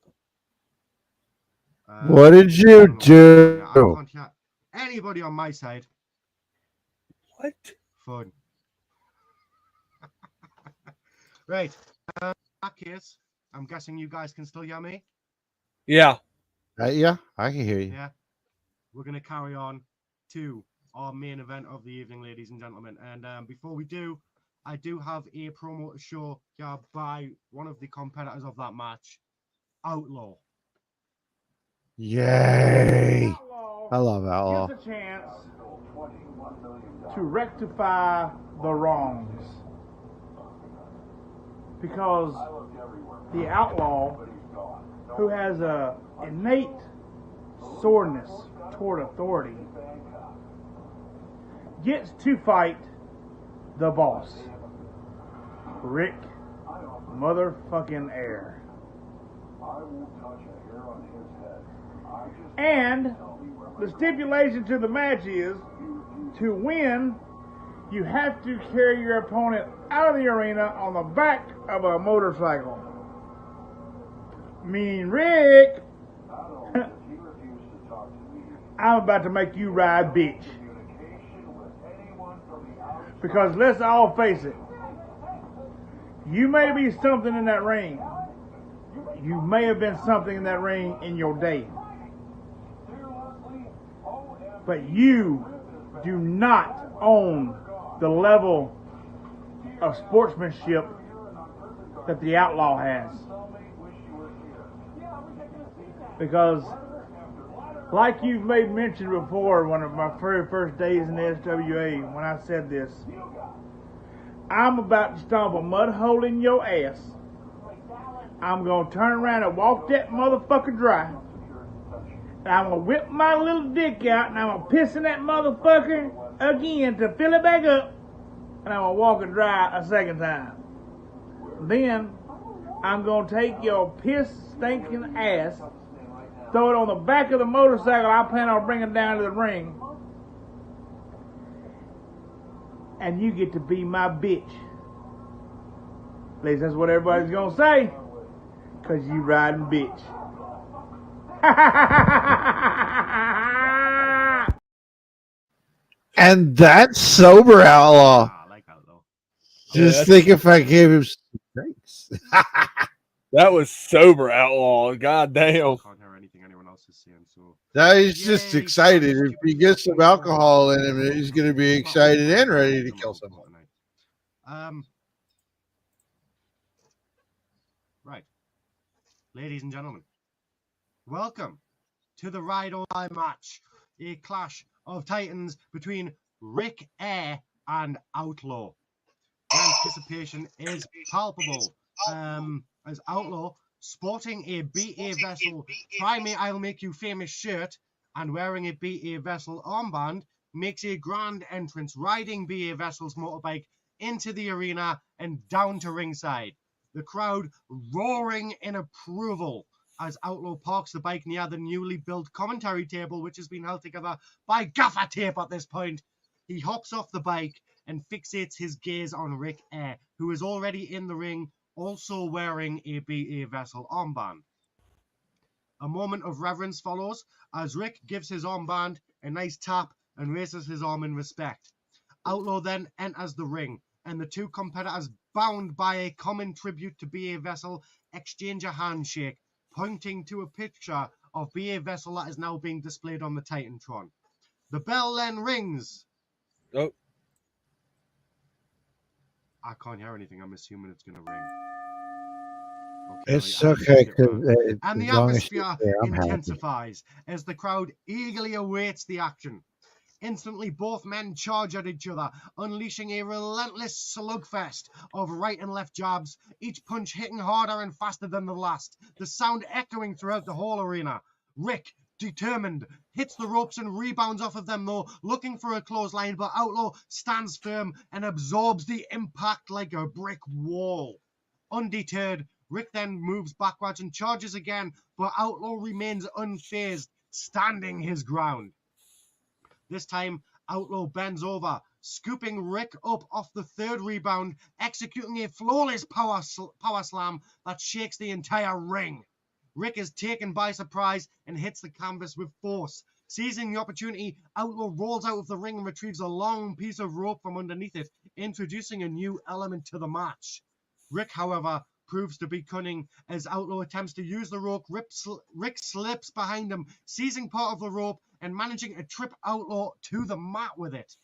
What did you do? I can't hear anybody on my side. What? Fun. Right. In that case, I'm guessing you guys can still hear me? Yeah. Yeah, I can hear you. Yeah. We're going to carry on to our main event of the evening, ladies and gentlemen. And before we do, I do have a promo to show you by one of the competitors of that match, Outlaw. Yay. I love Outlaw. Gives a chance to rectify the wrongs. Because the Outlaw, who has a innate soreness toward authority, gets to fight the boss, Rick motherfucking Heir. And the stipulation to the match is, to win, you have to carry your opponent out of the arena on the back of a motorcycle. Meaning, Rick, I'm about to make you ride, bitch. Because let's all face it, you may be something in that ring. You may have been something in that ring in your day. But you do not own the level of sportsmanship that the Outlaw has. Because, like you've made mention before, one of my very first days in the SWA, when I said this, I'm about to stomp a mud hole in your ass. I'm going to turn around and walk that motherfucker dry. And I'm going to whip my little dick out and I'm going to piss in that motherfucker again to fill it back up. And I'm going to walk it dry a second time. Then I'm going to take your piss stinking ass, throw it on the back of the motorcycle I plan on bringing down to the ring, and you get to be my bitch. At least that's what everybody's going to say, because you riding bitch. And that's sober Outlaw. I like Outlaw. Just think if I gave him some drinks. That was sober Outlaw. God damn. I can't hear anything anyone else is saying, so. Now he's just excited. If he gets some alcohol in him, he's going to be excited and ready to kill someone. Right. Ladies and gentlemen, welcome to the Ride or Die match. A clash of titans between Rick Heir and Outlaw. The anticipation is palpable. As Outlaw, sporting a BA Vessel Try Me I'll Make You Famous shirt and wearing a BA Vessel armband, makes a grand entrance riding BA Vessel's motorbike into the arena and down to ringside. The crowd roaring in approval as Outlaw parks the bike near the newly built commentary table, which has been held together by gaffer tape at this point. He hops off the bike and fixates his gaze on Rick Heir, who is already in the ring, also wearing a BA Vessel armband. A moment of reverence follows as Rick gives his armband a nice tap and raises his arm in respect. Outlaw then enters the ring, and the two competitors, bound by a common tribute to BA Vessel, exchange a handshake, pointing to a picture of BA Vessel that is now being displayed on the Titantron. The bell then rings. Oh. I can't hear anything. I'm assuming it's going to ring. It's okay. And the atmosphere intensifies as the crowd eagerly awaits the action. Instantly, both men charge at each other, unleashing a relentless slugfest of right and left jabs, each punch hitting harder and faster than the last, the sound echoing throughout the whole arena. Rick determined, hits the ropes and rebounds off of them though, looking for a clothesline, but Outlaw stands firm and absorbs the impact like a brick wall. Undeterred, Rick then moves backwards and charges again, but Outlaw remains unfazed, standing his ground. This time, Outlaw bends over, scooping Rick up off the third rebound, executing a flawless power slam that shakes the entire ring. Rick is taken by surprise and hits the canvas with force. Seizing the opportunity, Outlaw rolls out of the ring and retrieves a long piece of rope from underneath it, introducing a new element to the match. Rick, however, proves to be cunning as Outlaw attempts to use the rope. Rick slips behind him, seizing part of the rope and managing to trip Outlaw to the mat with it.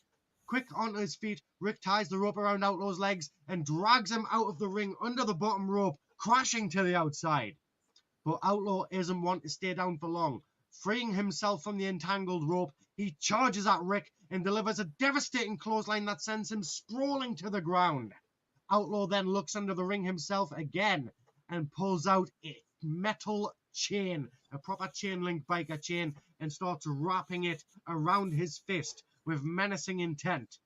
Quick onto his feet, Rick ties the rope around Outlaw's legs and drags him out of the ring under the bottom rope, crashing to the outside. But Outlaw isn't one to stay down for long. Freeing himself from the entangled rope, he charges at Rick and delivers a devastating clothesline that sends him sprawling to the ground. Outlaw then looks under the ring himself again and pulls out a metal chain, a proper chain link biker chain, and starts wrapping it around his fist with menacing intent.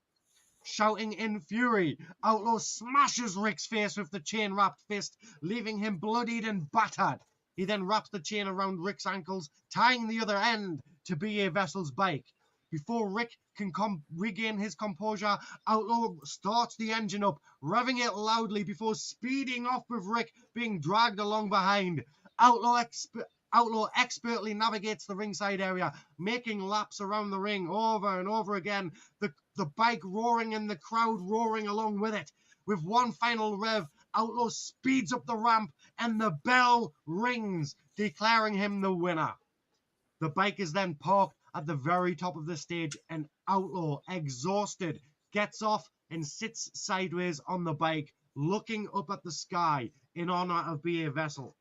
Shouting in fury, Outlaw smashes Rick's face with the chain wrapped fist, leaving him bloodied and battered. He then wraps the chain around Rick's ankles, tying the other end to BA Vessel's bike. Before Rick can regain his composure, Outlaw starts the engine up, revving it loudly before speeding off with Rick being dragged along behind. Outlaw expertly navigates the ringside area, making laps around the ring over and over again, the bike roaring and the crowd roaring along with it. With one final rev, Outlaw speeds up the ramp and the bell rings, declaring him the winner. The bike is then parked at the very top of the stage, and Outlaw, exhausted, gets off and sits sideways on the bike, looking up at the sky in honor of BA Vessel.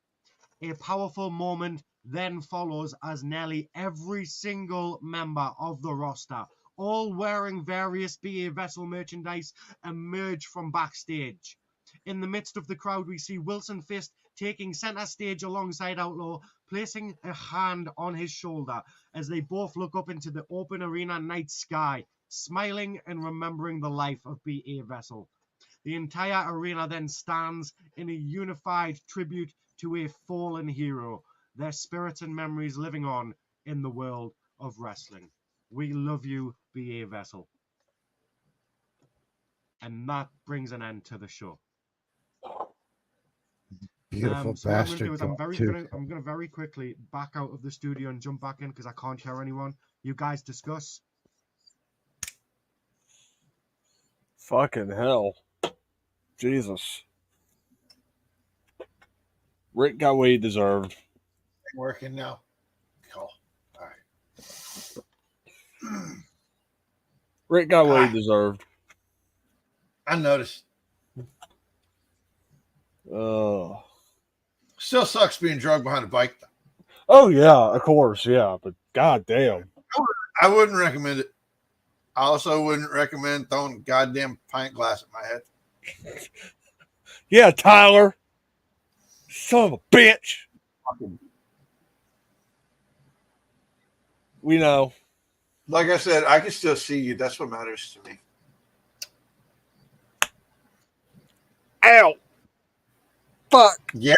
A powerful moment then follows as nearly every single member of the roster, all wearing various BA Vessel merchandise, emerge from backstage. In the midst of the crowd, we see Wilson Fisk taking center stage alongside Outlaw, placing a hand on his shoulder as they both look up into the open arena night sky, smiling and remembering the life of BA Vessel. The entire arena then stands in a unified tribute to a fallen hero, their spirits and memories living on in the world of wrestling. We love you, BA Vessel. And that brings an end to the show. Beautiful so bastard. What I'm going to very quickly back out of the studio and jump back in because I can't hear anyone. You guys discuss. Fucking hell. Jesus. Rick got what he deserved. Working now. Cool. All right. Rick got what he deserved. I noticed. Oh. Still sucks being drugged behind a bike, though. Oh, yeah, of course, yeah, but goddamn. I wouldn't recommend it. I also wouldn't recommend throwing a goddamn pint glass at my head. Yeah, Tyler. Son of a bitch. We know. Like I said, I can still see you. That's what matters to me. Ow. Fuck. Yeah,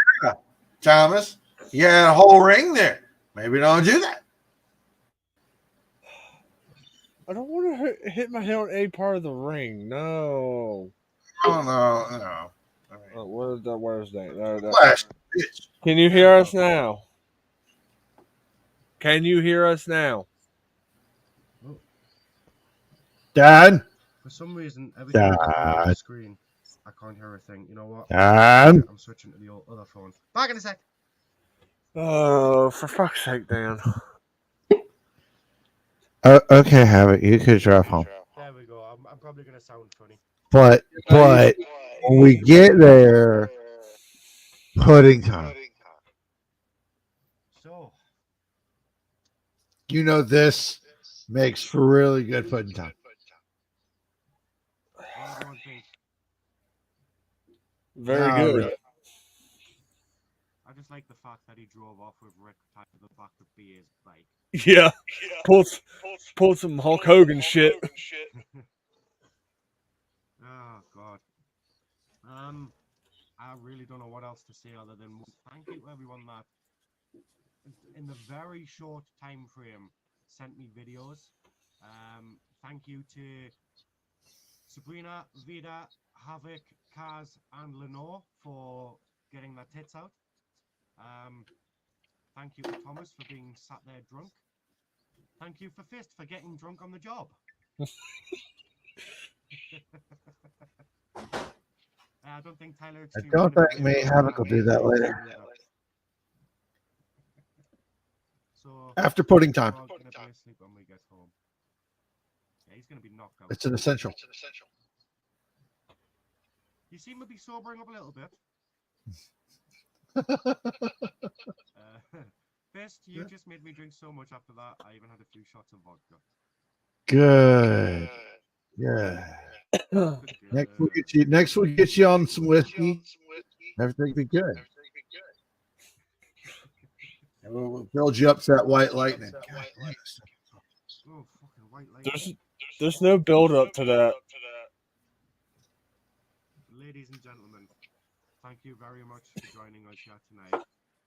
Thomas. You had a whole ring there. Maybe don't do that. I don't want to hit my head on any part of the ring. No. Oh, no. Where's that? Can you hear us now? Can you hear us now? Dad? For some reason, everything on the screen, I can't hear a thing. You know what? Dad? I'm switching to the other phone. Back in a sec. Oh, for fuck's sake, Dan. Okay, Habit. You could drive home. There we go. I'm probably going to sound funny. But when we get there, pudding time. So, you know this makes for really good pudding time. Very good. I just like the fact that he drove off with Rick tied to the back of BA's bike. Yeah. Pulled some Hulk Hogan shit. Oh God. I really don't know what else to say other than thank you to everyone that, in the very short time frame, sent me videos. Thank you to Sabrina, Vida, Havoc, Kaz, and Lenore for getting their tits out. Thank you to Thomas for being sat there drunk. Thank you for Fist for getting drunk on the job. I don't think Tyler Extreme. Don't thank me. Havoc will do that later. So after pudding time. Sleep when we get home. Yeah, he's going to be knocked out. It's an essential. You seem to be sobering up a little bit. Fist, you just made me drink so much after that. I even had a few shots of vodka. Good. Yeah. Next we'll get you on some whiskey. Everything will be good. And we'll build you up to that white lightning. Oh, fucking white lightning. There's no build up to that. Ladies and gentlemen, thank you very much for joining us here tonight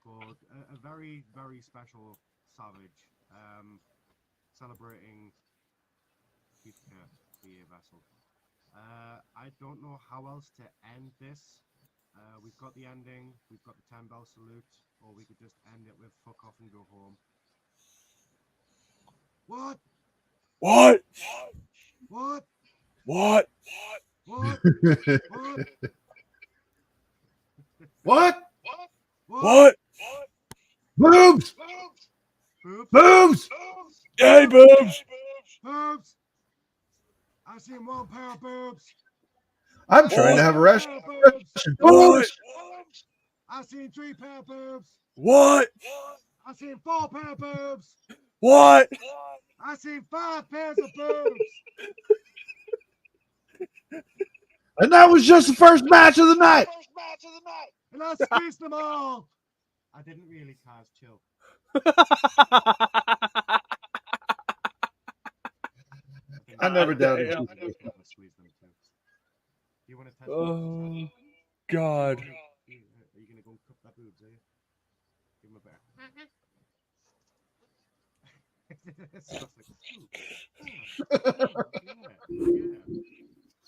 for a very, very special Savage, celebrating Keith Kerr, the vessel. I don't know how else to end this. We've got the ending, we've got the 10-bell salute, or we could just end it with fuck off and go home. What? What? What? What? What? What? What? Boobs! Boobs! Yay, boobs! Boobs! I seen one pair of boobs. I'm trying to have a ration. What? I seen 3 pair of boobs. What? I seen 4 pair of boobs. What? I seen 5 pairs of boobs. And that was just the first match of the night. And I squeezed them all. I didn't really, Kaz, chill. I never doubted you. You want to test Oh, God. Are you going to go cook that boobs, are you? Give him a bear. It's just like,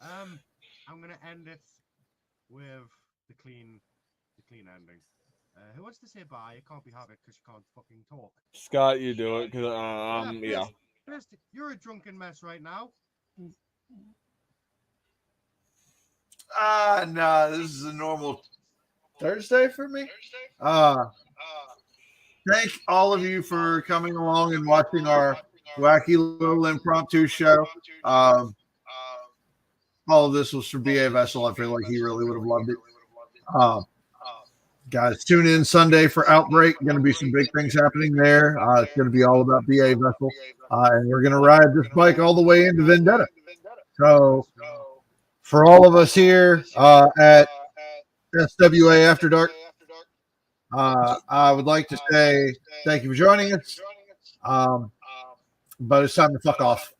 yeah. I'm going to end it with the clean ending. Who wants to say bye? It can't be Havoc because you can't fucking talk. Scott, you do it, because, yeah. Fist, you're a drunken mess right now. No, this is a normal Thursday for me. Thank all of you for coming along and watching our wacky little impromptu show. All of this was for B.A. Vessel. I feel like he really would have loved it. Guys, tune in Sunday for Outbreak. Going to be some big things happening there. It's going to be all about B.A. Vessel. And we're going to ride this bike all the way into Vendetta. So for all of us here at SWA After Dark, I would like to say thank you for joining us. But it's time to fuck off.